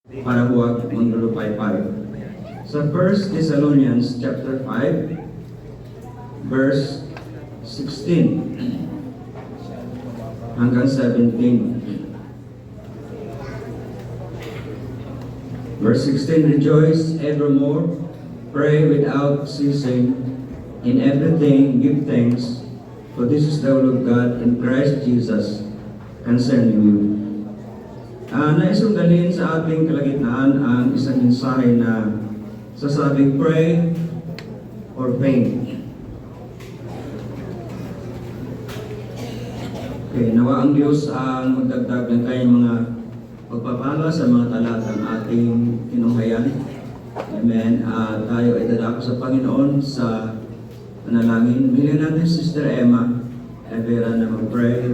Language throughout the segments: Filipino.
para huwag manglulupay-pay. Sa 1 Thessalonians chapter 5, verse 16 hanggang 17. Verse 16, rejoice evermore, pray without ceasing, in everything give thanks, for this is the will of God in Christ Jesus concerning you. Naisunggalin sa ating kalagitnaan ang isang mensahe na sasabing pray or faint. Okay, nawa ang Diyos ang magdagdag ng kanyang mga pagpapala sa mga talatang ating tinunghayan. Amen. Tayo ay dadako sa Panginoon sa panalangin. Bilhin natin Sister Emma Evera na mag-pray.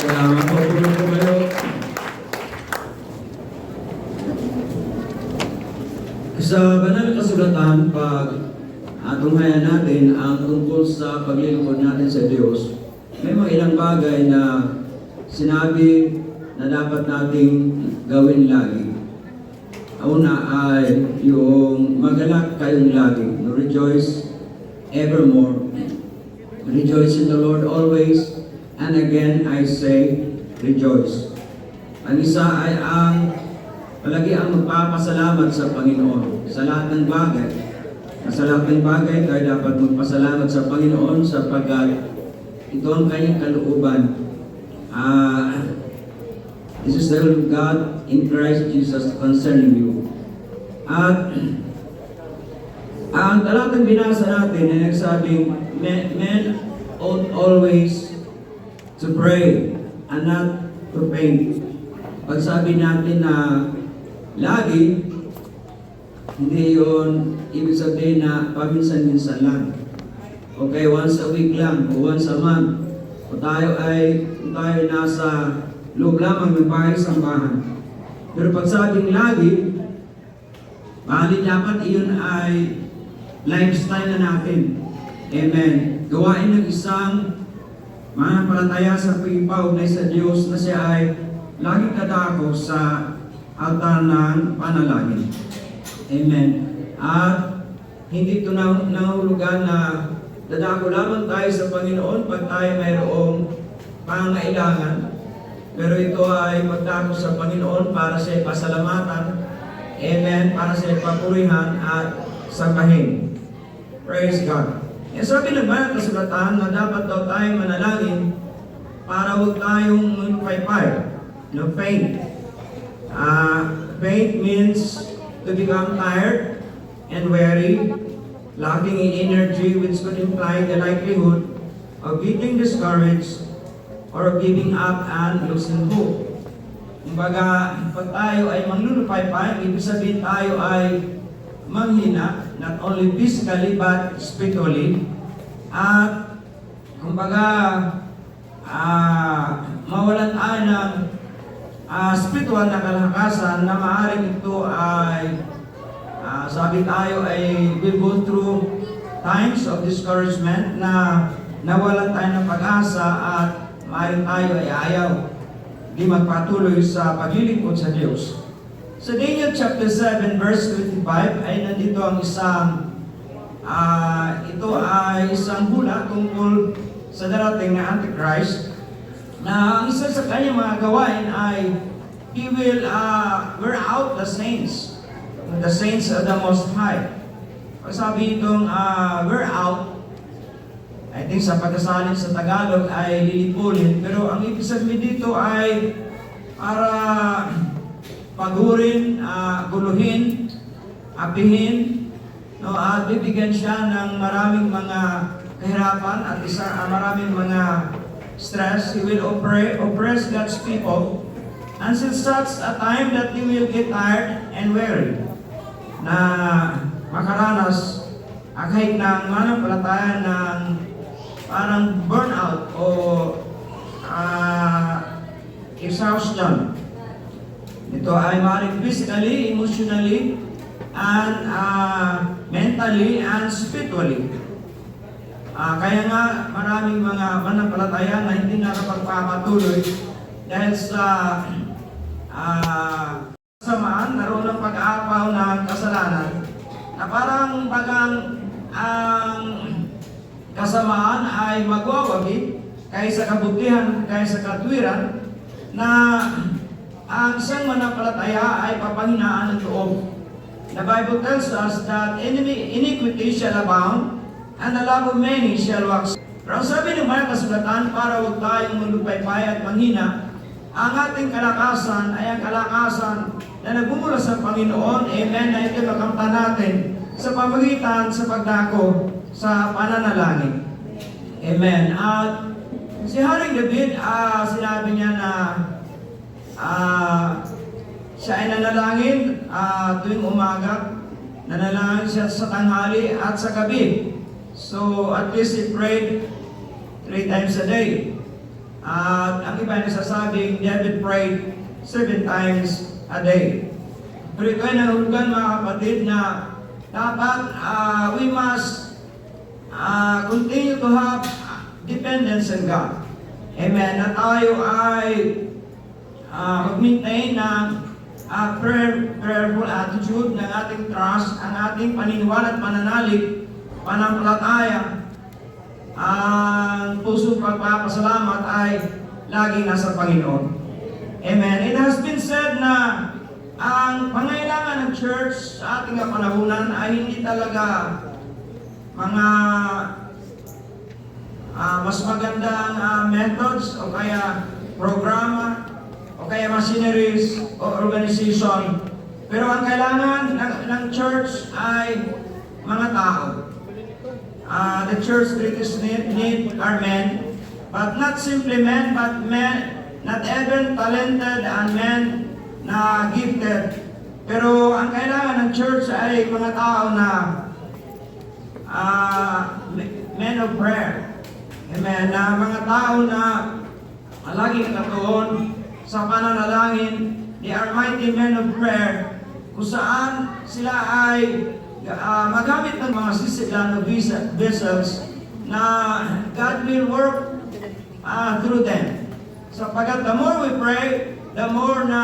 Salamat po kayo. Sa banal na kasulatan, pag tunghayan natin ang tungkol sa paglilingkod natin sa Diyos, may mga ilang bagay na sinabi na dapat nating gawin lagi. Una ay yung magalak kayong lagi. Rejoice evermore. Rejoice in the Lord always. And again, I say, rejoice. Ang isa ay palagi ang magpapasalamat sa Panginoon sa lahat ng bagay. Sa lahat ng bagay, tayo dapat magpasalamat sa Panginoon sapagkat ito ang kanyang kalooban. This is the will of God in Christ Jesus concerning you. At ang talatang binasa natin ay nagsabing, men ought always to pray and not to faint. Pag sabi natin na lagi, hindi yun ibig sabihin na paminsan-minsan lang. Okay, once a week lang o once a month. Kung tayo nasa loob lamang ng bahay sambahan. Pero pag sabing lagi, bali dapat iyon ay lifestyle na natin. Amen. Gawain ng isang manampalataya sa pagpaugnay sa Diyos na siya ay laging dadako sa altar ng panalangin. Amen. At hindi ito nahulugan na dadako lamang tayo sa Panginoon pag tayo mayroong pangailangan. Pero ito ay magdako sa Panginoon para sa pasalamatan. Amen. Para sa papurihan at sambahin. Praise God. Sabi ng banal na kasulatan na dapat daw tayong manalangin para huwag tayong magpaypay. Faint. Faint means to become tired and weary, lacking in energy, which could imply the likelihood of getting discouraged or of giving up and losing hope. Kumbaga, pag tayo ay manglulupaypay, ibig sabihin tayo ay manghina, not only physically but spiritually. At kumbaga mawalan tayo ng spiritual na kalakasan na maaaring ito ay sabi tayo ay will go through times of discouragement na nawalan tayo ng pag-asa at maaaring tayo ay ayaw di magpatuloy sa paglilingkod sa Diyos. Sa Daniel chapter 7 verse 25 ay nandito ang ito ay isang hula tungkol sa darating na Antichrist na ang isa sa kanyang mga gawain ay he will wear out the saints of the Most High. Pag sabi itong wear out, I think sa pagkasalin sa Tagalog ay lilipulin, pero ang ibig sabihin dito ay para pagurin, guluhin, apihin, at bibigyan siya ng maraming mga kahirapan at maraming mga stress. He will oppress God's people until such a time that you will get tired and weary, na makaranas kahit ng mananampalataya ng parang burnout o exhaustion. Ito ay maaaring physically, emotionally, and mentally, and spiritually. Kaya nga maraming mga mananampalataya na hindi nakapagpapatuloy dahil sa kasamaan, naroon ng pag-aapaw ng kasalanan, na parang bagang ang kasamaan ay magwawagi kaysa kabutihan, kaysa katwiran, na ang isang mananampalataya ay papanghinaan ng loob. The Bible tells us that iniquity shall abound, and the love of many shall wax. Pero sabi ng mga kasulatan, para huwag tayong malupaypay at manghina, ang ating kalakasan ay ang kalakasan na nagbumula sa Panginoon, amen, na ito makamta natin sa pamagitan sa pagdako sa pananalangin. Amen. At si Haring David, sinabi niya na siya ay nanalangin tuwing umaga, nanalangin siya sa tanghali at sa gabi. So at least he prayed 3 times a day. At ang iba ay nasasabing David prayed 7 times a day. Pero ito ay nahulugan, mga kapatid, na dapat we must continue to have dependence on God. Amen. Na tayo ay mag-maintain ng prayerful attitude, ng ating trust, ang ating paniniwala at pananalig, panampalataya, ang puso pagpapasalamat ay lagi nasa Panginoon. Amen. It has been said na ang pangailangan ng church sa ating kapanahunan ay hindi talaga mga mas magandang methods o kaya programa o kaya machineries o organization. Pero ang kailangan ng church ay mga tao. The church's greatest need are men, but not simply men, but men, not even talented and men na gifted. Pero ang kailangan ng church ay mga tao na men of prayer. Amen. Na mga tao na laging nakatuon sa pananalangin. They are mighty men of prayer, kung saan sila ay magamit ng mga sisidlan o vessels na God will work through them. Sapagkat the more we pray, the more na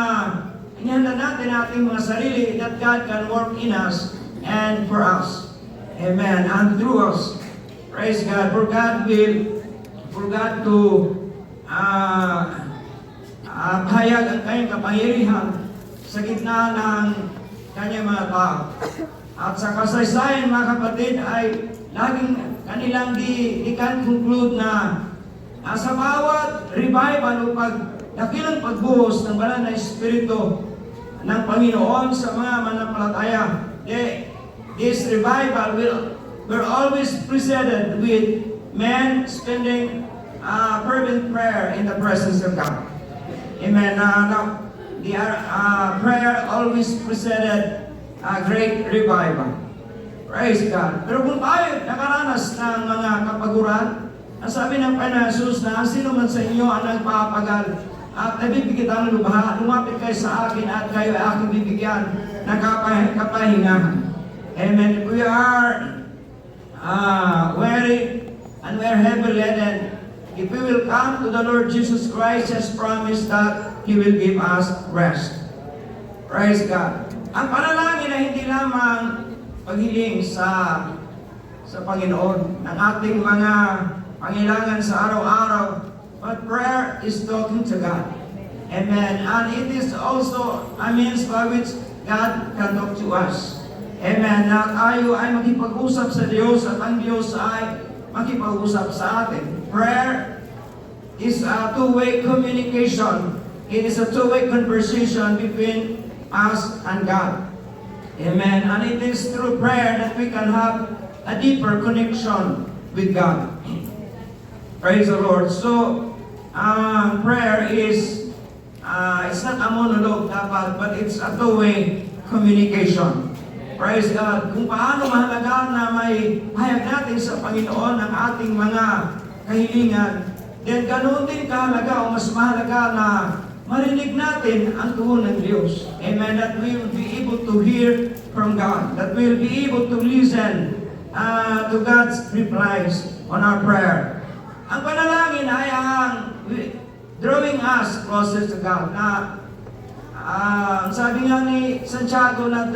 inihanda natin ating mga sarili that God can work in us and for us. Amen. And through us. Praise God. For God to pahayag ang kanyang kapangyarihan sa gitna ng kanyang mga tao. At sa kasaysayan, mga kapatid, ay laging kanilang di can conclude na sa bawat revival o dakilang pagbuhos ng banal na Espiritu ng Panginoon sa mga mananampalataya, this revival will always preceded with men spending fervent prayer in the presence of God. Amen. Prayer always preceded a great revival. Praise God. Pero kung tayo nakaranas ng mga kapaguran, ang sabi ng Panginoon Jesus na sino man sa inyo ang nagpapagal at nabibigyan ng lubaha, lumapit kayo sa akin at kayo ay aking bibigyan ng kapahingahan. Amen. If we are weary and we are heavy laden, if we will come to the Lord Jesus Christ, has promised that He will give us rest. Praise God. Ang panalangin ay hindi lamang paghiling sa Panginoon ng ating mga pangailangan sa araw-araw, but prayer is talking to God. Amen. And it is also a means by which God can talk to us. Amen. Na tayo ay makipag-usap sa Diyos at ang Diyos ay makipag-usap sa atin. Prayer is a two-way communication. It is a two-way conversation between us and God. Amen. And it is through prayer that we can have a deeper connection with God. Praise the Lord. So, prayer is it's not a monologue dapat, but it's a two-way communication. Praise God. Kung paano mahalaga na may hayag natin sa Panginoon ang ating mga kahilingan, then ganoon din kahalaga o mas mahalaga na marinig natin ang tugon ng Diyos. Amen. That we will be able to hear from God. That we will be able to listen to God's replies on our prayer. Ang panalangin ay ang drawing us closer to God. Na sabi nga ni Santiago na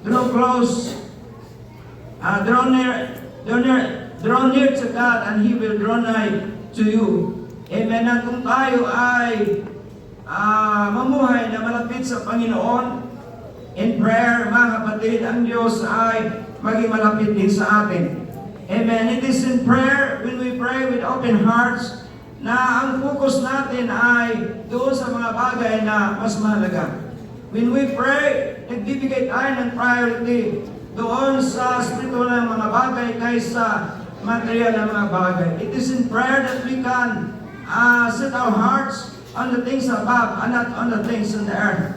draw close, draw near to God and He will draw nigh to you. Amen. At kung tayo ay mamuhay na malapit sa Panginoon in prayer, mga kapatid, ang Diyos ay maging malapit din sa atin. Amen. It is in prayer, when we pray with open hearts, na ang focus natin ay doon sa mga bagay na mas mahalaga. When we pray, nagbibigay tayo ng priority doon sa spiritual na mga bagay kaysa material na mga bagay. It is in prayer that we can set our hearts on the things above and not on the things on the earth.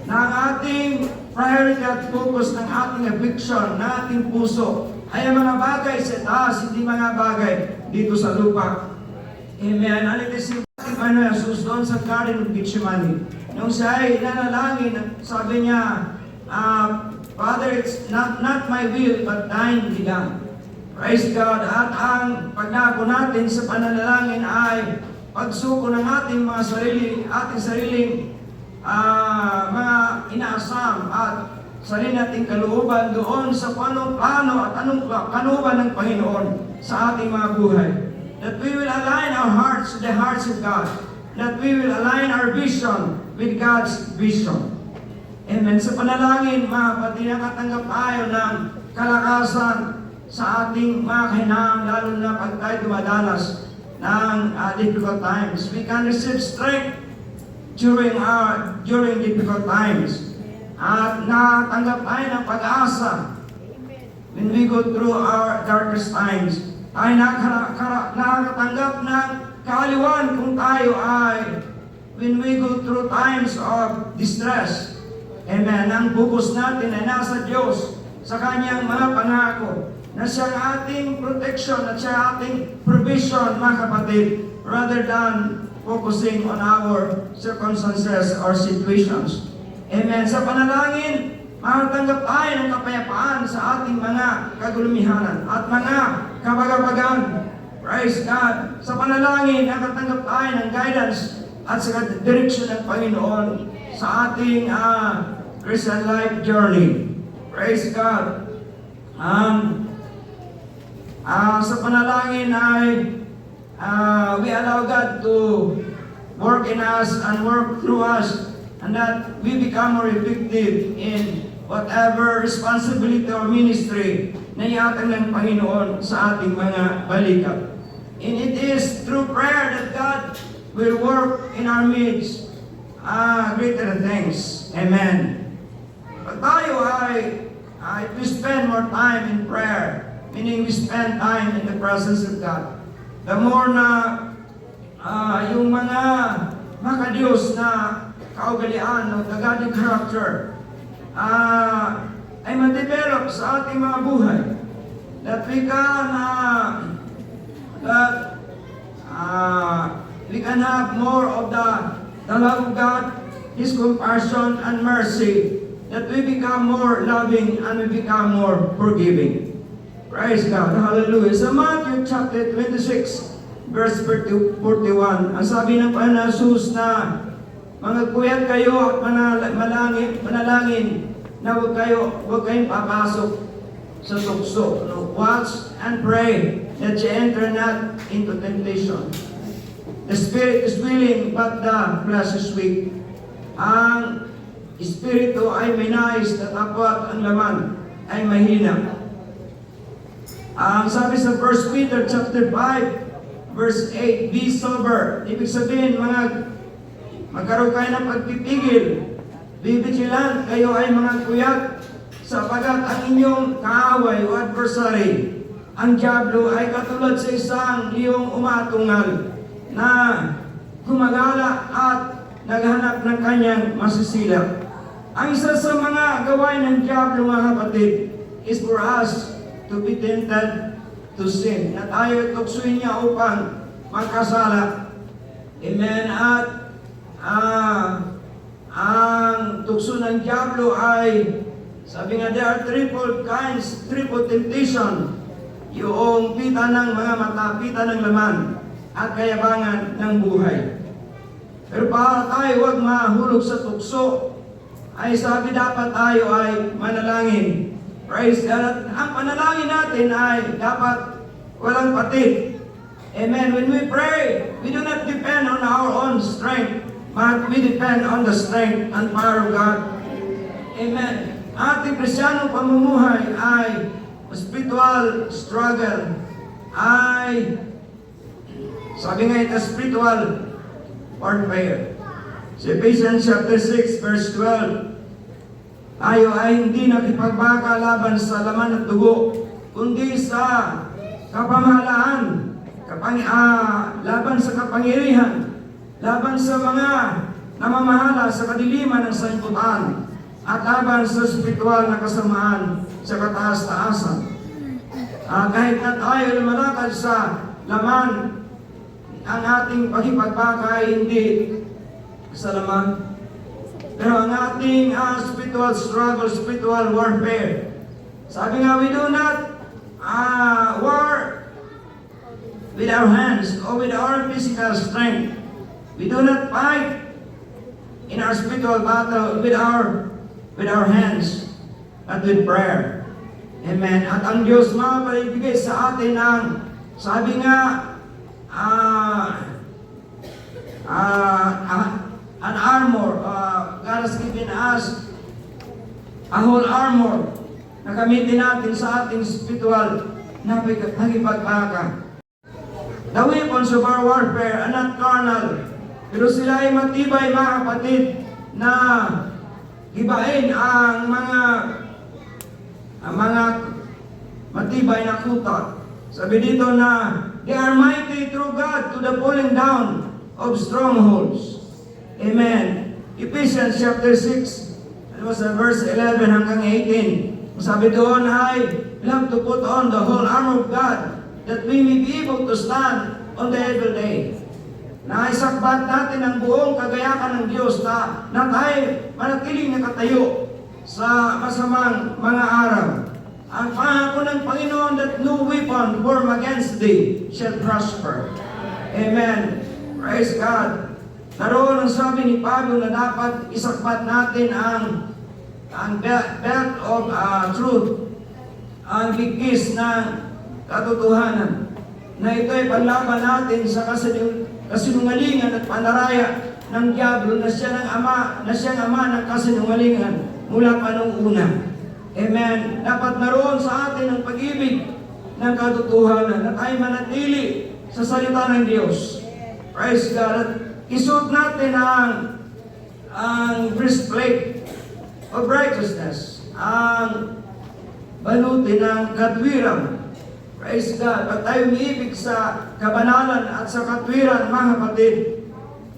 Na ang ating priority at focus ng ating affection, ng ating puso, ay ang mga bagay sa taas, hindi mga bagay dito sa lupa. Amen. And it is in Jesus doon sa Garden of Gethsemane. Nung siya ay nanalangin, sabi niya, Father, it's not my will, but thine be done. Praise God. At ang pagdako natin sa pananalangin ay pagsuko ng ating mga sariling mga inaasam at sarili nating kalooban doon sa plano at anong kalooban ng Panginoon sa ating mga buhay. That we will align our hearts to the hearts of God. That we will align our vision with God's vision. Amen. Sa panalangin, mga kapatid, nakatanggap tayo ng kalakasan sa ating mga kahinaan, lalo na pag tayo dumadanas ng difficult times. We can receive strength during difficult times. At nakatanggap tayo ng pag-asa when we go through our darkest times. Tayo nakakatanggap ng kaaliwan kung tayo ay when we go through times of distress. Amen. Ang focus natin ay nasa Diyos, sa Kanyang mga pangako, na siya ang ating protection at siya ang ating provision, mga kapatid, rather than focusing on our circumstances or situations. Amen. Sa panalangin, makatanggap tayo ng kapayapaan sa ating mga kagulumihanan at mga kabagabagan. Praise God. Sa panalangin, nakatanggap tayo ng guidance at sa direksyon ng Panginoon sa ating Christian life journey. Praise God. Sa panalangin ay we allow God to work in us and work through us, and that we become more effective in whatever responsibility or ministry na iatang ng Panginoon sa ating mga balikat. And it is through prayer that God will work in our midst greater things. Amen. Pag tayo if we spend more time in prayer, meaning we spend time in the presence of God, the more na yung mga Diyos na kaugalian o the godly character ay ma-develop sa ating mga buhay. That we can we can have more of the love of God, His compassion and mercy, that we become more loving and we become more forgiving. Praise God. Hallelujah. Sa Matthew chapter 26, verse 41, ang sabi ng Panginoon Jesus na magpuyat kayo at manalangin na huwag kayong papasok sa tukso. Watch and pray that you enter not into temptation. The spirit is willing, but the flesh is weak. Ang espiritu ay may nais, tatapot, ang laman ay mahina. Ang sabi sa 1 Peter chapter 5, verse 8, be sober. Ibig sabihin, magkaroon kayo ng pagpipigil. Be vigilant, kayo ay mga kuyat, sapagat ang inyong kaaway o adversary, ang diablo ay katulad sa isang liyong umatungal na gumagala at naghanap ng kanyang masisilak. Ang isa sa mga gawain ng diablo, mga kapatid, is for us to be tempted to sin. Na tayo tuksoin niya upang magkasala. Amen. At ang tukso ng diablo ay, sabi nga, there are triple temptation. Yung pita ng mga mata, pita ng laman, at kayabangan ng buhay. Pero para tayo huwag mahulog sa tukso, ay sabi dapat tayo ay manalangin. Praise God. At ang panalangin natin ay dapat walang patid. Amen. When we pray, we do not depend on our own strength, but we depend on the strength and power of God. Amen. Ating Kristiyanong pamumuhay ay spiritual struggle, ay sabi nga ito, spiritual warfare. Sa Ephesians chapter 6 verse 12, tayo ay hindi nakipagbaka laban sa laman at dugo, kundi sa kapamahalaan, laban sa kapangyarihan, laban sa mga namamahala sa kadiliman ng sanlibutan, at laban sa spiritual na kasamaan sa kataas-taasan. Kahit na tayo lumalakad sa laman, ang ating pakipagbaka ay hindi sa laman. Pero ang ating spiritual struggle, spiritual warfare, sabi nga, we do not war with our hands or with our physical strength. We do not fight in our spiritual battle with our hands, but with prayer. Amen. At ang Diyos mapaibigay sa atin ng, sabi nga, an armor. God has given us a whole armor na gamitin natin sa ating spiritual na pakipagbaka. The weapons of our warfare are not carnal, pero sila ay matibay, mga kapatid, na gibain ang mga matibay na kuta. Sabi dito na they are mighty through God to the pulling down of strongholds. Amen. Ephesians chapter 6, it was verse 11 hanggang 18. Sabi doon ay, we have to put on the whole armor of God that we may be able to stand on the evil day. Naisakbat natin ang buong kagayakan ng Diyos na tayo manatiling nakatayo sa masamang mga araw. Ang pangako ng Panginoon that no weapon formed against thee shall prosper. Amen. Praise God. Naroon ang sabi ni Pablo na dapat isakbat natin ang belt of truth, ang bigkis ng katotohanan, na ito ay panlaban natin sa kasinungalingan at pandaraya ng diablo na siyang ama ng kasinungalingan mula pa nung una. Amen. Dapat naroon sa atin ang pag-ibig ng katotohanan at ay manatili sa salita ng Diyos. Praise God. At isuot natin ang breastplate of righteousness, ang baluti ng katwiran. Praise God. At tayo umiibig sa kabanalan at sa katwiran, mga kapatid.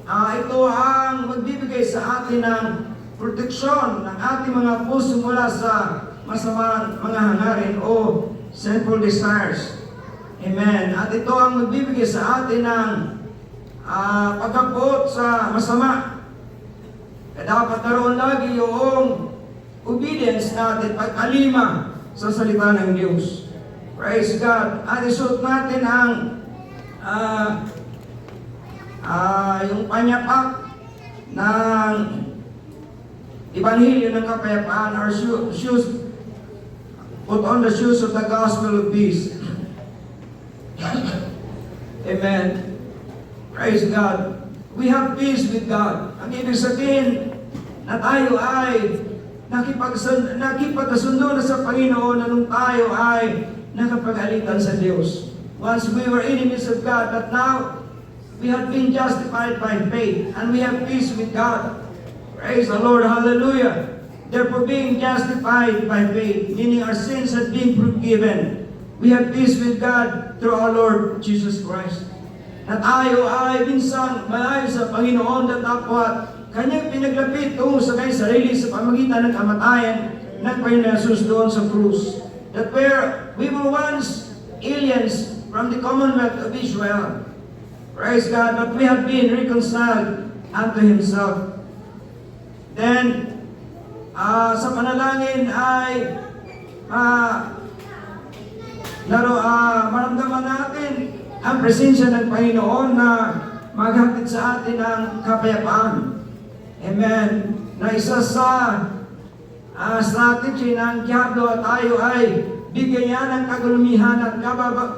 Ito ang magbibigay sa atin ng proteksyon ng ating mga puso mula sa masamang mga hangarin o sinful desires. Amen. At ito ang magbibigay sa atin ng pagkapuot sa masama. Kaya dapat naroon lagi yung obedience natin, pagkalima sa salita ng Diyos. Praise God. At isuot natin ang yung panyapak ng Ebanghelyo ng kapayapaan, our shoes, put on the shoes of the gospel of peace. Amen. Praise God. We have peace with God. Ang ibig sabihin na tayo ay nakipagkasundo na sa Panginoon na nung tayo ay nakapag-alitan sa Diyos. Once we were enemies of God, but now we have been justified by faith and we have peace with God. Praise the Lord. Hallelujah. Therefore, being justified by faith, meaning our sins have been forgiven, we have peace with God through our Lord Jesus Christ. Na tayo ay minsang malayo sa Panginoon, na dapat kanyang pinaglapit tungo sa kanyang sarili sa pamagitan ng kamatayan ng Panginoon Jesus doon sa krus. That where we were once aliens from the commonwealth of Israel, praise God, but we have been reconciled unto Himself. Then, sa panalangin ay maramdaman natin ang presensya ng Panginoon na maghatid sa atin ng kapayapaan. Amen. Na isa sa strategy ng Diablo at tayo ay bigyan niya ng kagulumihan at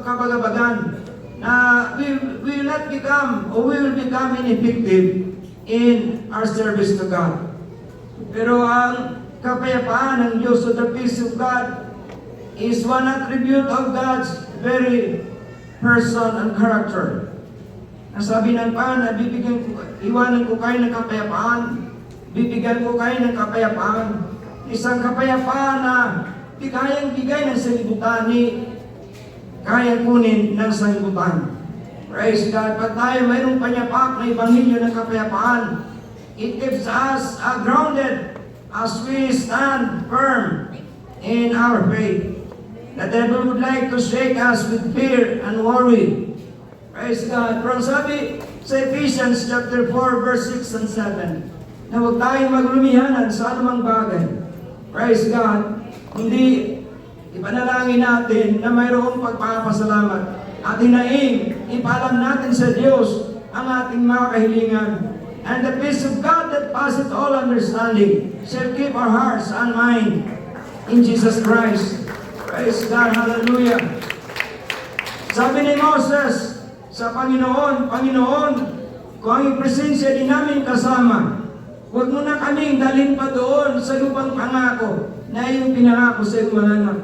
kabagabagan na we will not become or we will become ineffective in our service to God. Pero ang kapayapaan ng Diyos o the peace of God is one attribute of God's very person and character. Ang sabi ng Panginoon, iwanan ko kayo ng kapayapaan, bibigyan ko kayo ng kapayapaan. Isang kapayapaan na di kayang bigay ng sanlibutan, ni kaya kunin ng sanlibutan. Praise God. Pag tayo mayroong panyapak na ebanghelyo ng kapayapaan, it keeps us grounded as we stand firm in our faith. The devil would like to shake us with fear and worry. Praise God. Pero sabi sa Ephesians chapter 4 verse 6 and 7, na huwag tayong maglumihanan sa anumang bagay. Praise God. Hindi ipanalangin natin na mayroong pagpapasalamat at hinaing ipaalam natin sa Diyos ang ating mga kahilingan. And the peace of God that passeth all understanding shall keep our hearts and mind in Jesus Christ. Praise God. Hallelujah. Sabi ni Moses sa Panginoon, Panginoon, kung ang presensya din namin kasama, huwag mo na kaming dalhin pa doon sa lupang pangako na iyong pinangako sa iyong mga anak.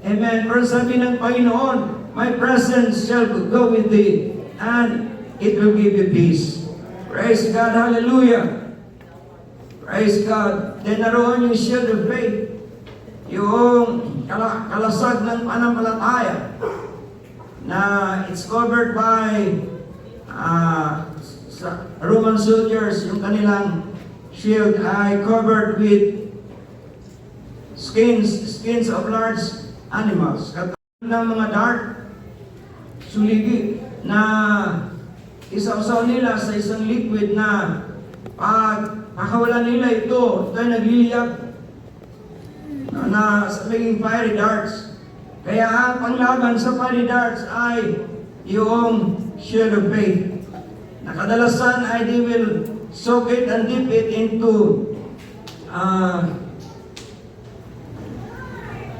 Amen. Pero sabi ng Panginoon, my presence shall go with thee and it will give you peace. Praise God. Hallelujah. Praise God. Then naroon yung shield of faith, yung kalasag ng panampalataya na it's covered by Roman soldiers. Yung kanilang shield ay covered with skins of large animals. Katulad ng mga dart, suligi, na isaw-saw nila sa isang liquid na pag pakawala nila ito ay nagliliyab na sa maging fiery darts. Kaya ang panglaban sa fiery darts ay yung shield of faith. Nakadalasan ay they will soak it and dip it into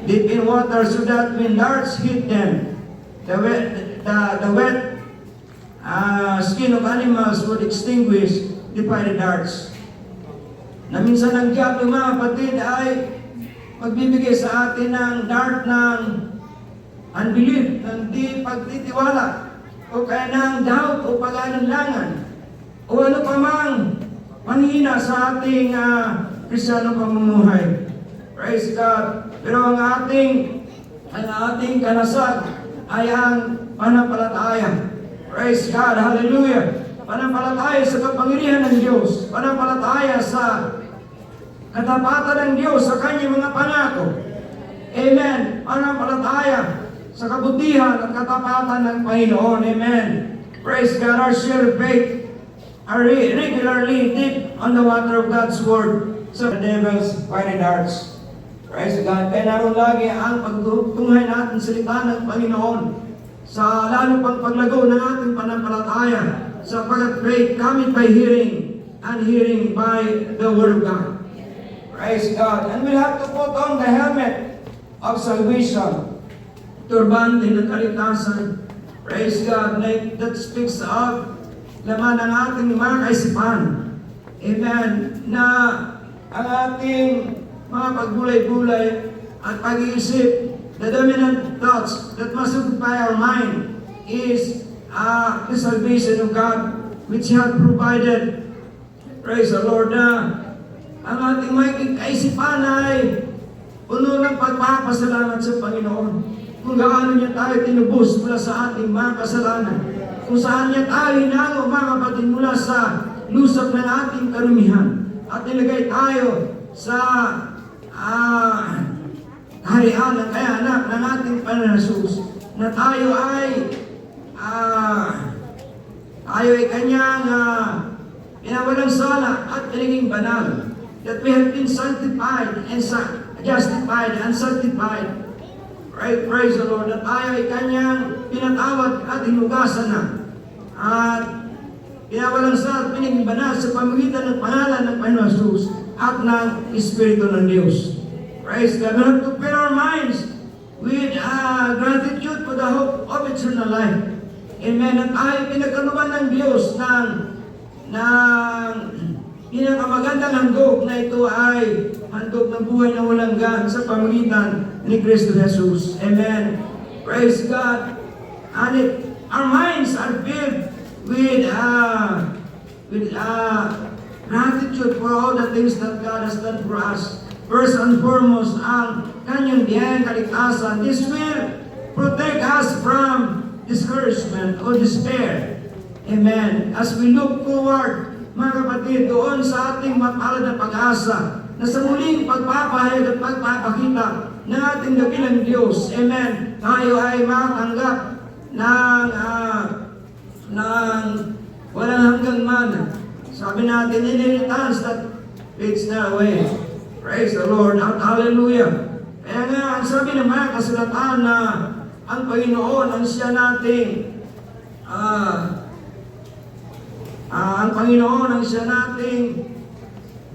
deep in water so that when darts hit them, the wet skin of animals would extinguish the fiery darts. Na minsan ang diablo, mga kapatid, ay magbibigay sa atin ng dart ng unbelief, ng di pagtitiwala, o kaya ng doubt o pag-alinlangan, o ano pa mang panghina sa ating Kristiyanong pamumuhay. Praise God. Pero ang ating kanasag ay ang panampalataya. Praise God. Hallelujah. Panampalataya sa kapangyarihan ng Diyos. Panampalataya sa katapatan ng Diyos sa kanyang mga pangako. Amen. Panampalataya sa kabutihan at katapatan ng Panginoon. Amen. Praise God. Our shield of faith are regularly dipped on the water of God's Word. So the devil's fiery darts. Praise God. Kaya naroon lagi ang pagtunghay natin salita ng Panginoon sa lalo pang paglago ng ating panampalataya, sapagkat faith cometh by hearing, and hearing by the Word of God. Praise God. And we'll have to put on the helmet of salvation, turbante ng kaligtasan. Praise God. That speaks of laman ng ating mga kaisipan. Amen. Na ang ating mga paggulay-gulay at pag-iisip, the dominant thoughts that must occupy our mind is the salvation of God which He hath provided. Praise the Lord. Ang ating may kaisipan ay puno ng pagpapasalamat sa Panginoon. Kung gaano niya tayo tinubos mula sa ating mga kasalanan. Kung saan niya tayo hinango, mga kapatid, mula sa lusok ng ating karumihan at nilagay tayo sa kaharian ng kaya anak ng ating Panginoon Jesus, na tayo ay kanyang pinawalang sala at pinaging banal, that we have been sanctified and justified and sanctified. Right, praise the Lord, na tayo ay kanyang pinatawad at hinugasan na at pinawalang sala at pinaging banal sa pamamagitan ng pangalan ng Panginoon Jesus at ng Espiritu ng Diyos. Praise God. We have to fill our minds with gratitude for the hope of eternal life. Amen. At tayo pinagkanuban ng Diyos ng pinakamagandang handog na ito ay handog ng buhay na walang hanggan sa pamamagitan ni Kristo Jesus. Amen. Praise God. And our minds are filled with gratitude for all the things that God has done for us. First and foremost, ang kanyang biyayang kaligtasan. This will protect us from discouragement or despair. Amen. As we look forward, mga kapatid, doon sa ating mapalad na pag-asa, na sa muling pagpapahayag at pagpapakita ng ating dakilang Diyos, amen, tayo ay makatanggap ng walang hanggang mana. Sabi natin, inheritance that fades not away. Praise the Lord at hallelujah. Kaya nga, ang sabi ng mga kasulatan na ang Panginoon ang siya nating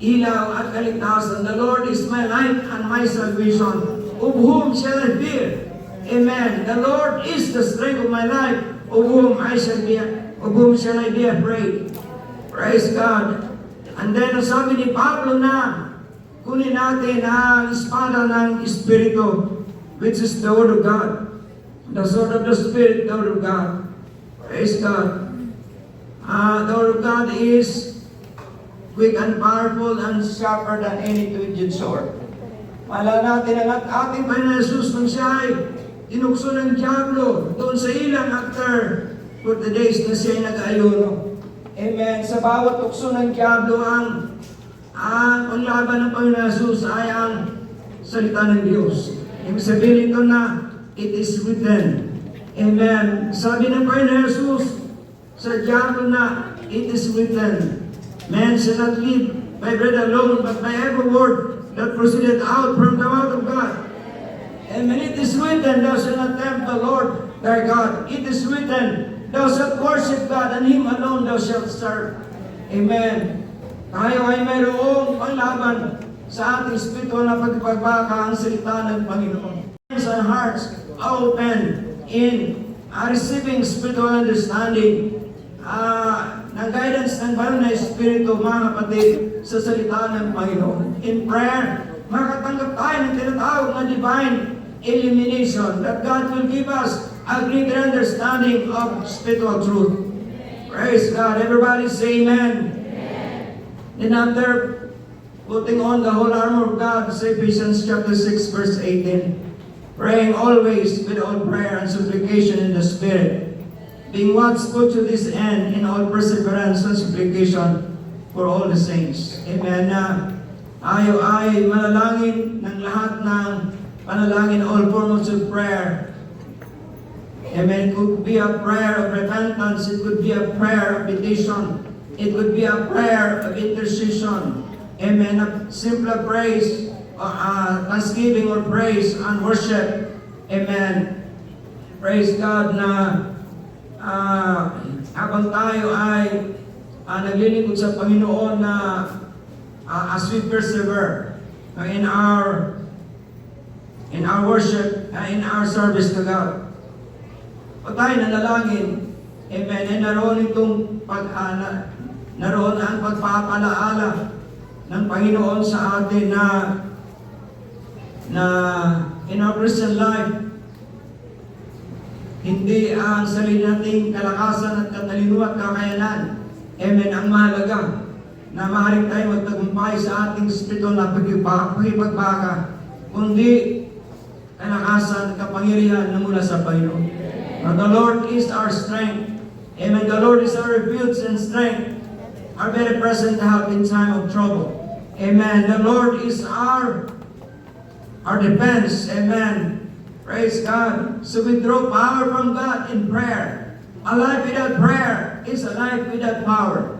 ilaw at kaligtasan. The Lord is my light and my salvation. Of whom shall I fear? Amen. The Lord is the strength of my life. Of whom shall I be afraid? Praise God. And then sabi ni Pablo na kunin natin ang espada ng Espiritu, which is the Word of God. The sword of the Spirit, the Word of God. Praise God. The Word of God is quick and powerful and sharper than any two-edged sword. Maalala natin ang ating Panginoon Jesus nung siya ay tinukso ng diablo doon sa ilang after 40 days na siya ay nag-ayuno. Amen. Sa bawat tukso ng diablo, ang panglaban ng Panginoon Jesus ay ang salita ng Diyos. Ibig sabihin ito na it is written. Amen. Sabi ng Panginoon Jesus sa diablo na it is written. Man shall not live by bread alone, but by every word that proceeded out from the mouth of God. Amen. It is written, thou shalt not tempt the Lord thy God. It is written, thou shalt worship God, and Him alone thou shalt serve. Amen. Tayo ay mayroong panglaban sa ating spiritual na pagpagbaka ang salita ng Panginoon. Our hearts are open in receiving spiritual understanding ng guidance ng banal na Espiritu, mga kapatid, sa salita ng Panginoon. In prayer, makatanggap tayo ng tinatawag na divine illumination, that God will give us a greater understanding of spiritual truth. Praise God. Everybody say amen. And after putting on the whole armor of God, Ephesians chapter 6 verse 18, praying always with all prayer and supplication in the Spirit, being watchful to this end in all perseverance and supplication for all the saints. Amen. Tayo ay manalangin ng lahat ng panalangin, all forms of prayer. Amen. It could be a prayer of repentance. It could be a prayer of petition. It could be a prayer of intercession. Amen. A simple praise, thanksgiving or praise and worship. Amen. Praise God na habang tayo ay naglilingkod sa Panginoon na as we persevere in our worship, in our service to God. O tayo nanalangin, amen, ay naroon naroon ang pagpapalaala ng Panginoon sa atin na in our Christian life, hindi ang sarili nating kalakasan at katalino at kakayanan, amen, ang mahalaga, na maaaring tayo magtagumpay sa ating spiritual na pagipagbaka, kundi kalakasan at kapangyarihan na mula sa Panginoon. The Lord is our strength. Amen. The Lord is our refuge and strength. our very present help in time of trouble. Amen. The Lord is our defense. Amen. Praise God. So we draw power from God in prayer. A life without prayer is a life without power.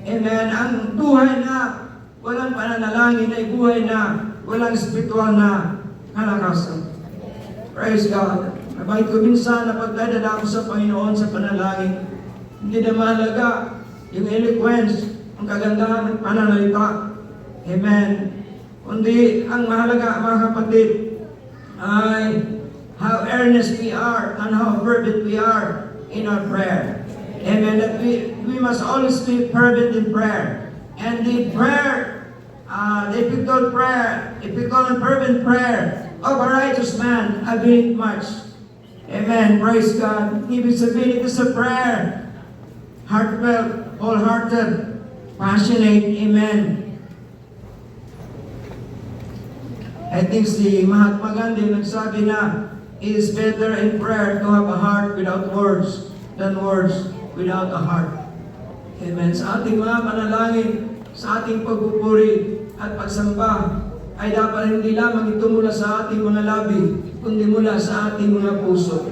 Amen. Ang buhay na walang pananalangin ay buhay na walang spiritual na kalakasan. Praise God. Mabait ko minsan na pagdadala ko sa Panginoon sa panalangin. Hindi na mahalaga yung eloquence, ang kagandahan ng pananalita. Amen. Kundi ang mahalaga, mga kapatid, ay how earnest we are and how fervent we are in our prayer. Amen. That we must always be fervent in prayer. And the prayer, the effectual and fervent prayer of a righteous man availeth much. Amen. Praise God. Ibig sabihin, it is a prayer. Heartfelt, wholehearted, passionate. Amen. I think si Mahatma Gandhi nagsabi na, it is better in prayer to have a heart without words than words without a heart. Amen. Sa ating mga panalangin, sa ating pagpupuri at pagsamba, ay dapat hindi lamang ito mula sa ating mga labi, kundi mula sa ating mga puso.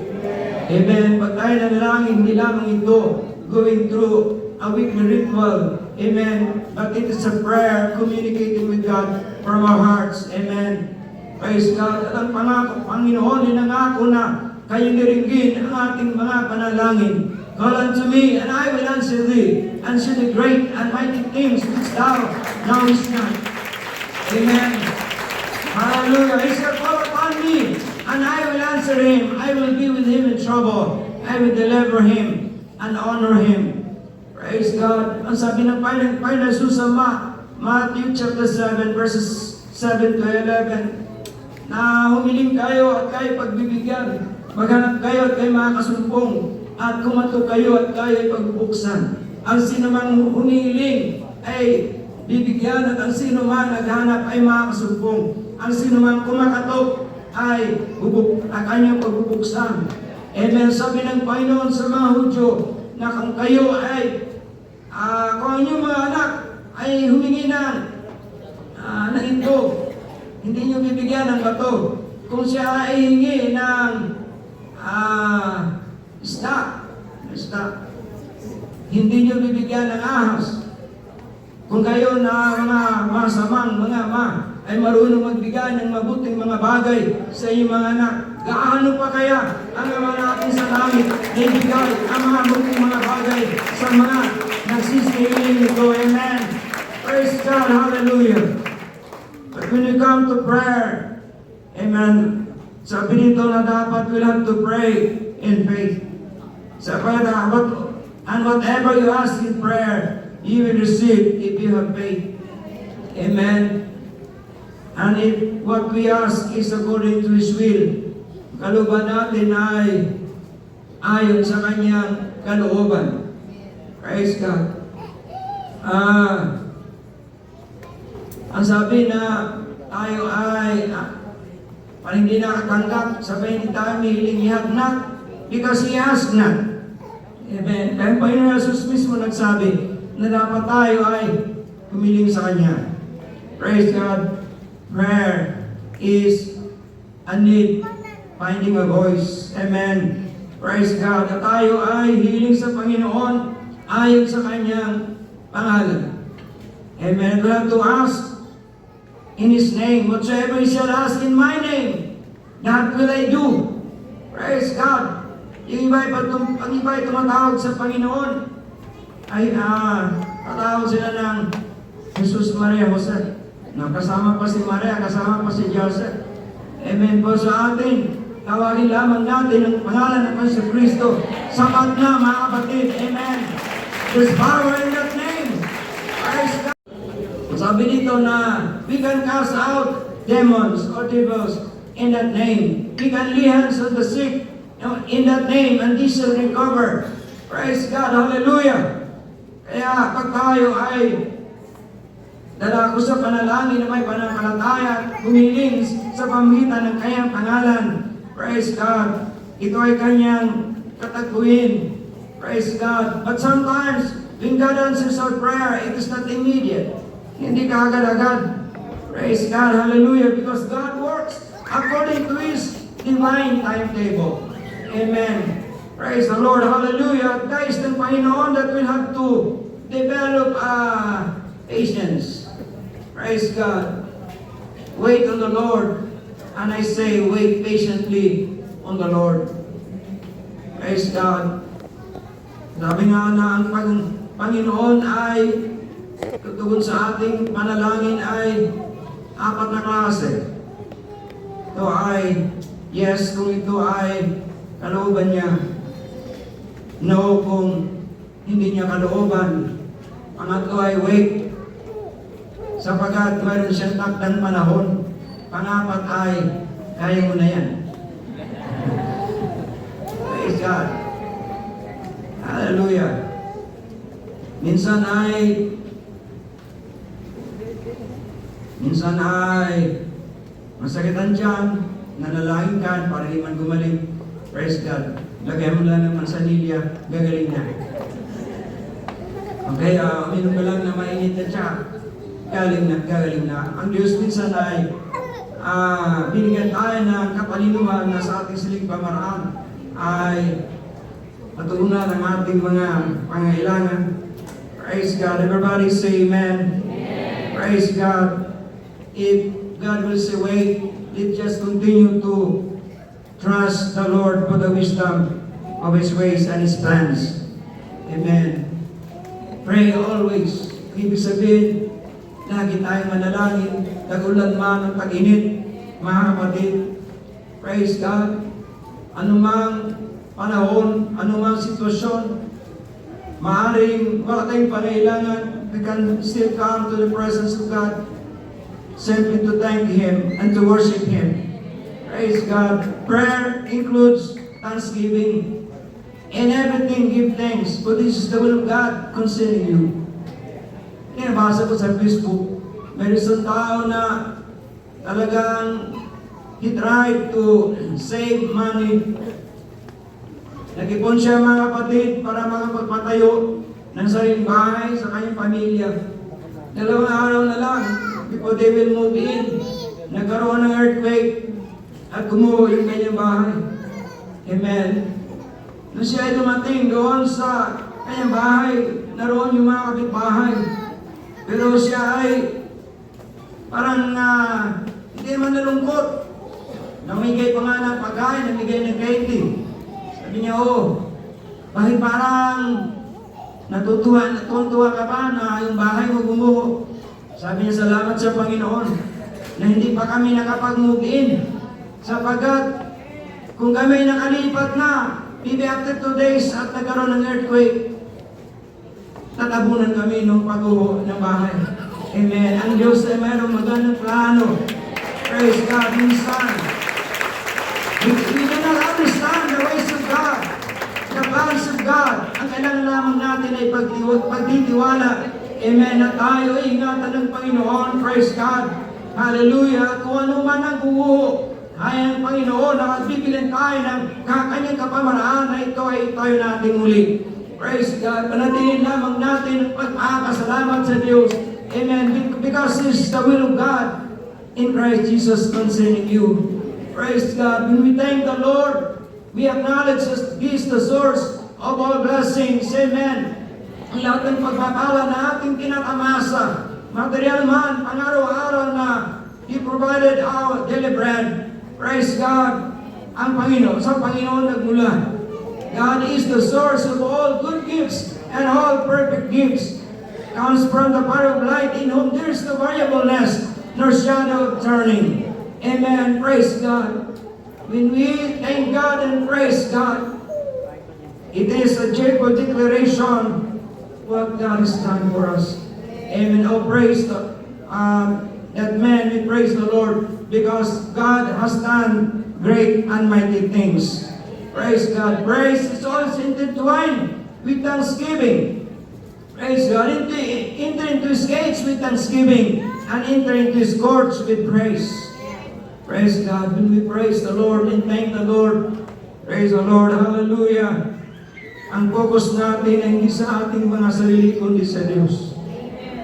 Amen. Pag tayo nanalangin, hindi lamang ito going through a weekly ritual. Amen. But it is a prayer communicating with God from our hearts. Amen. Praise God. At ang pangako, Panginoon, inangako na kayo niringgin ang ating mga panalangin. Call unto me, and I will answer thee, and show the great and mighty things which thou knowest not. Amen. Hallelujah. He said, call upon me, and I will answer him. I will be with him in trouble. I will deliver him and honor him. Praise God. Ang sabi ng Panginoon Jesus sa Matthew chapter 7 verses 7 to 11, na humiling kayo at kayo pagbibigyan. Maghanap kayo at kayo makakasumpong. At kumatok kayo at kayo ay pagbubuksan. Ang sinumang humiling ay bibigyan, at ang sinumang naghanap ay makakasumpong. Ang sinumang kumakatok ay kanyang pagbubuksan. Amen. Sabi ng Panginoon sa mga Hudyo na kung kayo ay kung ang inyong mga anak ay humingi ng itlog, hindi nyo bibigyan ng bato. Kung siya ay hingi ng isda, hindi nyo bibigyan ng ahas. Kung kayo na mga masamang mga ama ay marunong magbigay ng mabuting mga bagay sa inyong mga anak, gaano pa kaya ang mga natin sa langit na ibigay ang mga mabuting mga bagay sa mga nagsisihiling nito. Amen. Praise God. Hallelujah. But when you come to prayer, amen, sabi nito na dapat we'll have to pray in faith. And whatever you ask in prayer, you will receive if you have faith. Amen. And if what we ask is according to His will, kalooban natin ay ayon sa Kanyang kalooban. Praise God. Ang sabi na tayo ay hindi nakatanggap, sabi hindi tayo hiling, he have not because he asked not. Amen. Dahil Panginoon Jesus mismo nagsabi na dapat tayo ay humiling sa Kanya. Praise God. Prayer is a need, finding a voice. Amen. Praise God. At tayo ay hiling sa Panginoon ayon sa Kanyang pangalan. Amen. We have to ask in His name. Whatsoever He shall ask in my name, that will I do. Praise God. Yung iba ay tumatawag sa Panginoon ay tatawag sila ng Jesus, Maria, Jose. Kasama pa si Maria, kasama pa si Joseph. Amen po sa atin. Tawagin lamang natin ang pangalan ng Panginoon Kristo. Sapat na, mga kapatid. Amen. There's power in that name. Praise God. Sabi dito na we can cast out demons or devils in that name. We can lay hands on the sick in that name and they shall recover. Praise God. Hallelujah. Kaya pag tayo ay dalako sa panalangin na may pananampalataya, humiling sa pamagitan ng kanyang pangalan. Praise God. Ito ay kanyang kataguin. Praise God. But sometimes, When God answers our prayer, it is not immediate. Hindi ka agad-agad. Praise God, hallelujah, because God works according to His divine timetable. Amen. Praise the Lord, hallelujah. Guys ng Panginoon that will have to develop patience. Praise God. Wait on the Lord. And I say, wait patiently on the Lord. Praise God. Sabi nga na ang Panginoon ay tutugon sa ating panalangin ay 4 na klase. Ito ay yes kung ito ay kalooban niya. No kung hindi niya kalooban. Pangatlo ay wait. Sapagat mayroon siyang takdang panahon. Pangapat ay kaya mo na yan. Praise God. Hallelujah. Minsan ay masakitan dyan, nanalangin ka para di man gumaling. Praise God. Lagay mo lang ng mansanilya, gagaling na. Okay, uminom ka lang na mainit na siya. Gagaling na. Ang Diyos minsan ay binigyan tayo ng kapalinuhan na sa ating siling pamaraan ay matugunan ang ating mga pangailangan. Praise God. Everybody say amen. Amen. Praise God. If God will say wait, let's just continue to trust the Lord for the wisdom of His ways and His plans. Amen. Pray always. Ibig sabihin, lagi tayong manalangin, tagulan man ng tag-init, mga kapatid. Praise God. Anumang panahon, anumang sitwasyon, maaaring wala tayong pangailangan, we can still come to the presence of God simply to thank Him and to worship Him. Praise God. Prayer includes thanksgiving. In everything, give thanks, for this is the will of God concerning you. Nabasa ko sa Facebook, may isang tao na talagang he tried to save money. Nag-ipon siya mga kapatid para makapagpatayo ng sariling bahay sa kanyang pamilya. 2 araw na lang before they will move in, nagkaroon ng earthquake at gumuho yung kanyang bahay. Amen. Nung siya ay dumating doon sa kanyang bahay, naroon yung mga kapitbahay. Pero siya ay parang hindi man nalungkot. Namigay pa nga ng pagkain, namigay ng candy. Sabi niya, bakit parang natutuwa ka ba na yung bahay mo gumuho? Sabi niya, salamat sa Panginoon na hindi pa kami nakapag-move in. Sapagat kung kami nakalipat na, maybe after 2 days at nagkaroon ng earthquake, tatabunan kami ng pagguho ng bahay. Amen. Ang Diyos ay mayroong magandang plano. Praise God. Minsan, we do not understand the ways of God, the plans of God. Ang kailangan lamang natin ay pagtitiwala. Amen. Na tayo ay ingatan ng Panginoon. Praise God. Hallelujah. Kung ano man ang guho, ay ang Panginoon na bibigyan tayo ng kanyang kapamaraan na ito ay tayo nating muli. Praise God. Panatilihin lamang natin ang pagpapasalamat sa Diyos. Amen. Because this is the will of God in Christ Jesus concerning you. Praise God. When we thank the Lord, we acknowledge that He is the source of all blessings. Amen. Ang lahat ng pagpapala na ating kinatamasa, material man, pang-araw-araw na He provided our daily bread. Praise God. Ang Panginoon, sa Panginoon nagmula. God is the source of all good gifts and all perfect gifts. Comes from the Father of light, in whom there is no variableness nor shadow of turning. Amen. Praise God. When we thank God and praise God, it is a joyful declaration what God has done for us. Amen. Oh, praise that man, we praise the Lord because God has done great and mighty things. Praise God. Praise is always intertwined with thanksgiving. Praise God. Enter into His gates with thanksgiving and enter into His courts with praise. Praise God. When we praise the Lord and thank the Lord, praise the Lord. Hallelujah. ang focus natin ay hindi sa ating mga sarili, kundi sa Diyos.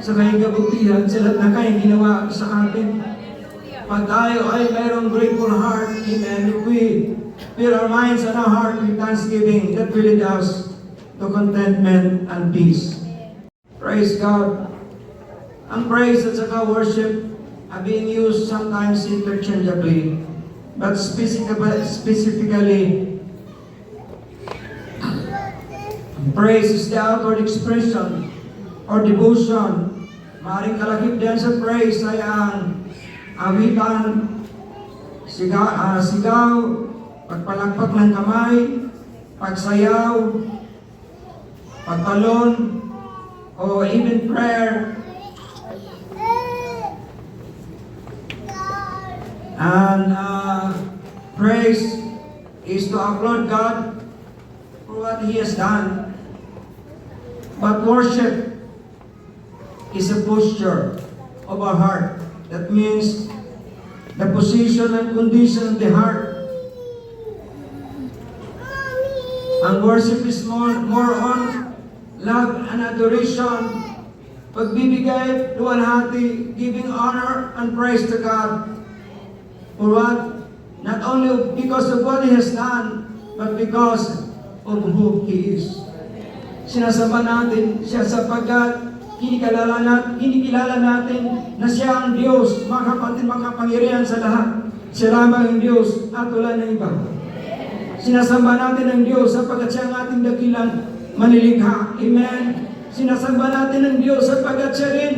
Sa kanyang kabutihan, sa lahat na kanyang ginawa sa atin. Pag tayo ay mayroong grateful heart, amen, if we fill our minds and our heart with thanksgiving, that will lead us to contentment and peace. Praise God. Ang praise at saka worship are being used sometimes interchangeably, but specifically, praise is the outward expression or devotion. Maaaring kalakip din sa praise ay ang awitan, sigaw, pagpalakpak ng kamay, pagsayaw, pagtalon, o even prayer. And praise is to applaud God for what He has done. But worship is a posture of our heart. That means the position and condition of the heart. And worship is more on love and adoration, pagbibigay, luwalhati, giving honor and praise to God. For what? Not only because of what He has done, but because of who He is. Sinasamba natin siya sapagkat kinikilala natin na siya ang Diyos, mga kapatid, makapangyarihan sa lahat. Siya lamang ang Diyos at wala ng iba. Sinasamba natin ang Diyos sapagkat siya ang ating dakilang manilikha. Amen. Sinasamba natin ang Diyos sapagkat siya rin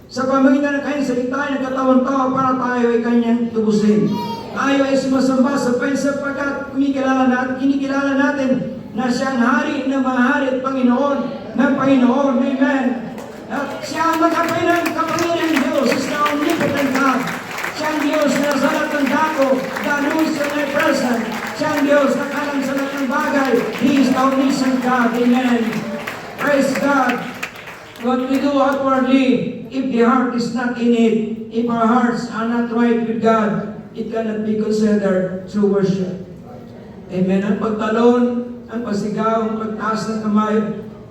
sa pamagitan ng kanyang salita ay nagkatawang tao para tayo ay kanyang tubusin. Tayo ay sumasamba sapagkat kinikilala natin na siyang hari na mahari at Panginoon ng Panginoon. Amen. At siya ang kapangyarihan ng Diyos, is the omnipotent God. Siya ang Diyos na sa lahat ng dako, the knows and the present. Siya ang Diyos na kalang sa lahat ng bagay. He is the omniscient God. Amen. Praise God. What we do outwardly, if the heart is not in it, if our hearts are not right with God, it cannot be considered true worship. Amen. Ang pagtalon, ang pasigaw, ang pagtaas ng kamay,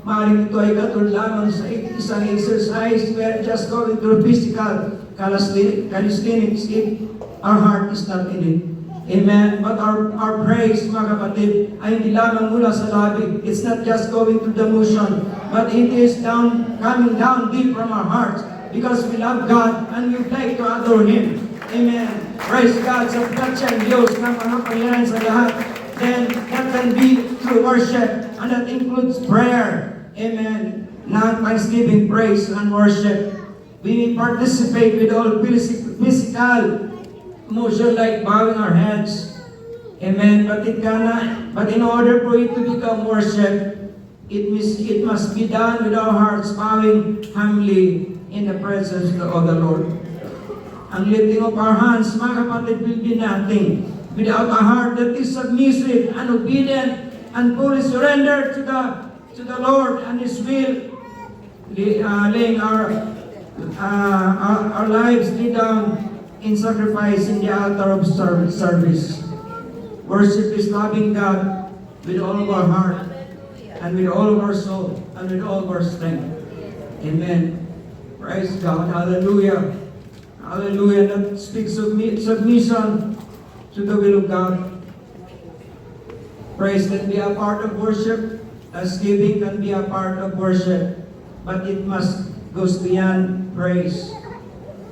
maaaring ito ay katulad lamang sa isang exercise. We are just going through physical calisthenics if our heart is not in it. Amen. But our praise, mga kapatid, ay hindi lamang mula sa labi. It's not just going through the motion, but it is coming down deep from our hearts because we love God and we like to adore Him. Amen. Praise God. Sa siya ang Diyos na makapangyarihan sa lahat. Then that can be true worship, and that includes prayer. Amen. Not thanksgiving, praise, and worship. We participate with all physical motion like bowing our heads. Amen. But in order for it to become worship, it must be done with our hearts bowing humbly in the presence of the Lord. Ang lifting of our hands, mga kapatid, will be nothing without a heart that is submissive and obedient and fully surrendered to the Lord and His will, laying our lives down in sacrifice in the altar of service. Worship is loving God with all of our heart and with all of our soul and with all of our strength. Amen. Praise God. Hallelujah. Hallelujah. That speaks of submission to the will of God. Praise can be a part of worship. Thanksgiving can be a part of worship. But it must go beyond praise.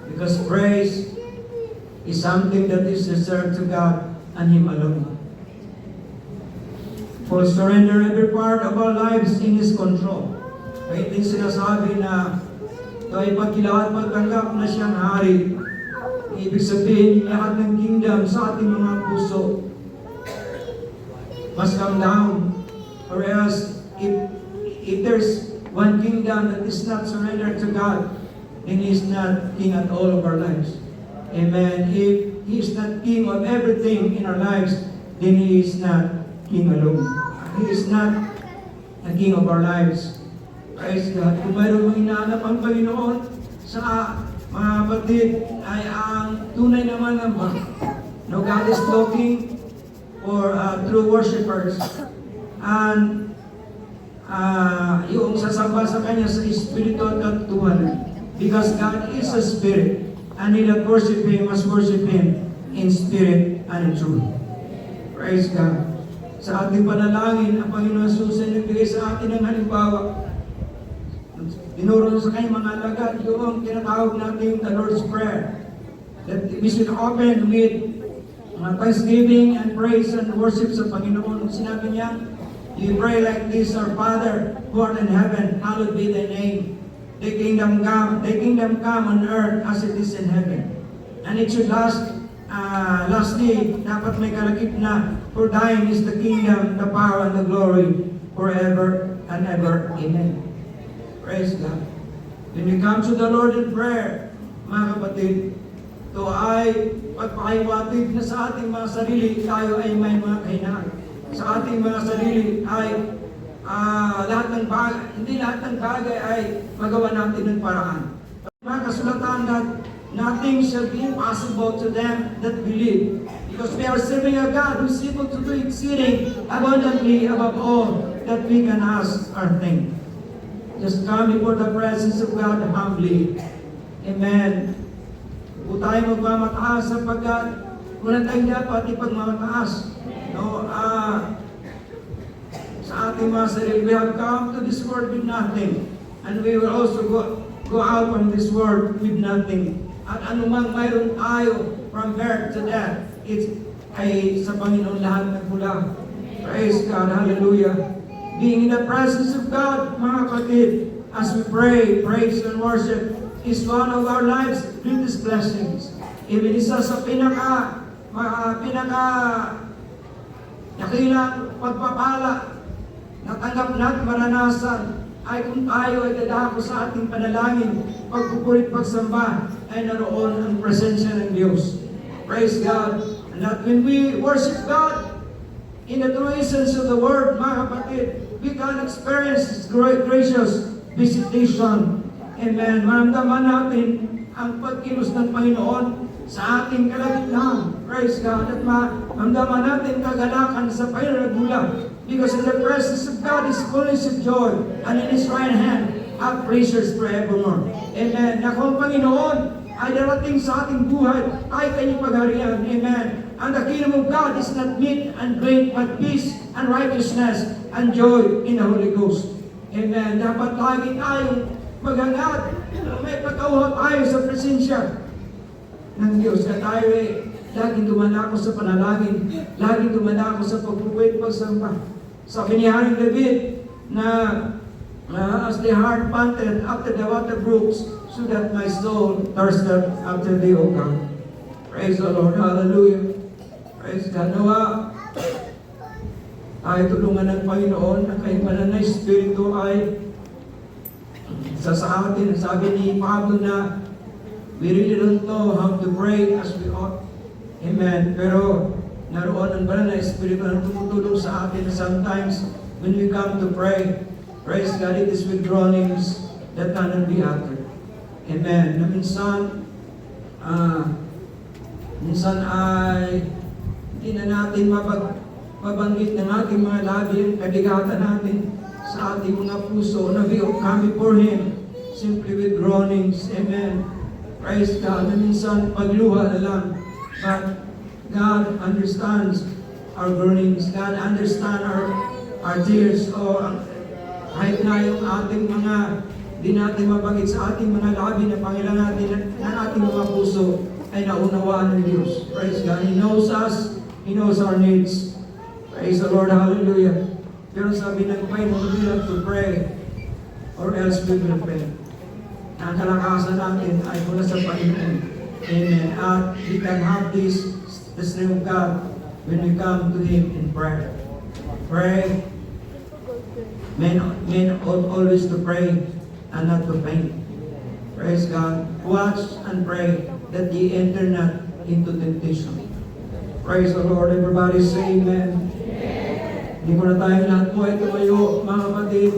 Because praise is something that is reserved to God and Him alone. For surrender every part of our lives in His control. Kaya din sinasabi na ito ay pagkilaat pagtanggap na siyang hari. Ibig sabihin, lahat ng kingdom sa ating mga puso must come down. Or else, if there's one kingdom that is not surrendered to God, then He is not King at all of our lives. Amen. If He is not King of everything in our lives, then He is not King alone. He is not the King of our lives. Praise God. Kung mayroon mong hinahanap ang Panginoon sa mga kapatid, ay ang tunay na manamba. No, God is looking for true worshipers. And yung sasamba sa Kanya sa Espiritu at katuhan. Because God is a Spirit, and he that worship Him must worship Him in spirit and in truth. Praise God. Sa ating panalangin, ang Panginoon Jesus ay nagbigay sa atin ng halimbawa. Tinuro sa kanyang mga alagad yung tinatawag natin the Lord's Prayer. That we should open with thanksgiving and praise and worship sa Panginoon. Sinabi niya, you pray like this, our Father, who art in heaven, hallowed be thy name. Thy kingdom come on earth as it is in heaven. And it should lastly, dapat may kalakip na, for thine is the kingdom, the power, and the glory, forever and ever. Amen. Praise God. When we come to the Lord in prayer, mga kapatid, ito ay pagpakiwatig na sa ating mga sarili, tayo ay may mga kahinaan. Sa ating mga sarili ay lahat ng bagay, hindi lahat ng bagay ay magawa natin ng paraan. Mga kasulatan na nothing shall be impossible to them that believe. Because we are serving a God who is able to do exceeding abundantly above all that we can ask or think. Just come before the presence of God humbly. Amen. Kung tayo magmamataas sapagkat wala tayong dapat ipagmamataas. No, sa ating mga sarili, we have come to this world with nothing. And we will also go out from this world with nothing. At anumang mayroon tayo from birth to death, ay sa Panginoon lahat nagmula. Praise God, hallelujah. Being in the presence of God, mga kapatid, as we pray, praise, and worship, is one of our life's greatest blessings. Even isa sa nakilang pagpapala natanggap natin maranasan ay kung tayo ay dadako sa ating panalangin, pagpupulit, pagsamba, ay naroon ang presensya ng Diyos. Praise God. And that when we worship God in the true essence of the Word, mga kapatid, we can experience His gracious visitation. Amen. Maramdaman natin ang pagkilos ng Panginoon sa ating kalagitnaan. Praise God. At maramdaman natin kagalakan sa pahinagmula. Because in the presence of God is fullness of joy, and in His right hand are pleasures forevermore. Amen. Na kung Panginoon ay darating sa ating buhay, ay kanyang pagharian. Amen. And the kingdom of God is not meat and drink, but peace and righteousness and joy in the Holy Ghost. Amen. Dapat lagi tayong maghangat, may pagkauhat tayo sa presensya ng Diyos. At tayo ay laging dumanako sa panalangin, laging dumanako sa pagpupuwit, pagsamba. Sabi ni Haring David na as the heart panted after the water brooks, so that my soul thirsted after thee, O God. Praise the Lord. Hallelujah. Praise God. Nawa tayo tulungan ng Panginoon ang kaibanan na Espiritu ay sa atin. Sabi ni Pablo na we really don't know how to pray as we ought. Amen. Pero naroon ang banal na Espiritu na tumutulong sa atin. Sometimes when we come to pray, praise God, it is with groanings that cannot be uttered. Amen. Na minsan ay hindi na natin mabanggit ng ating mga labi ang kabigatan natin sa ating mga puso na we come before Him simply with groanings. Amen. Praise God. Na minsan pagluha na lang. But God understands our groanings. God understands our tears. Kahit na yung ating mga di natin mabanggit sa ating mga labi na pangailangan natin ng ating mga puso ay naunawaan ng Diyos. Praise God. He knows us. He knows our needs. Praise the Lord. Hallelujah. Pero sabi ng Panginoon, we have to pray or else we will fail. Ang kalakasan natin ay mula sa Panginoon. Amen. At we can have the strength of God when we come to Him in prayer. Pray. Men ought always to pray and not to faint. Praise God. Watch and pray that ye enter not into temptation. Praise the Lord. Everybody say amen. Hindi ko na tayo lahat po ay tumayo, mga kapatid.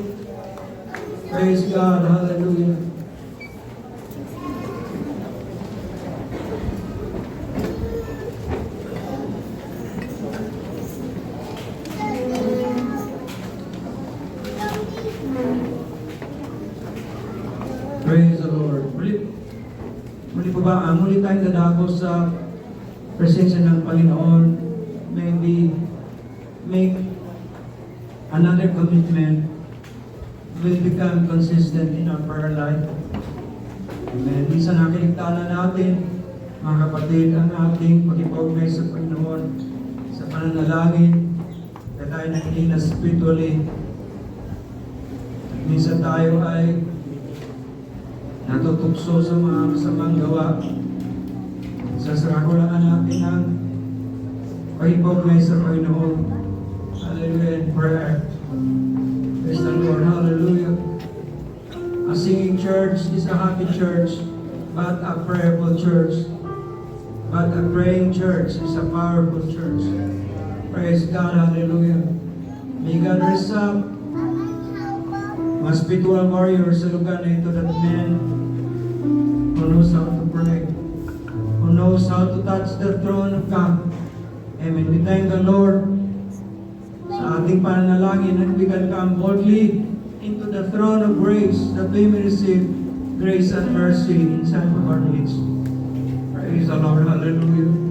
Praise God. Hallelujah. ba, muli tayong dadako sa presensya ng Panginoon, maybe make another commitment, will become consistent in our prayer life. Amen. Minsan nakiligtanan natin, mga kapatid, ang ating pag-ipaugay sa Panginoon, sa pananalangin, kaya tayo nakikita spiritually. Minsan tayo ay natutukso sa mga masamang gawa. Sasarakulangan natin ang pag-ipaugay sa Panginoon. Hallelujah in prayer. Praise the Lord. Hallelujah. A singing church is a happy church, but a prayerful church. But a praying church is a powerful church. Praise God. Hallelujah. May God raise up mga spiritual warriors sa lugar na ito, that men who knows how to pray, who knows how to touch the throne of God. Amen. We thank the Lord sa ating pananalangin, and we can come boldly into the throne of grace, that we may receive grace and mercy in time of our needs. Praise the Lord. Hallelujah.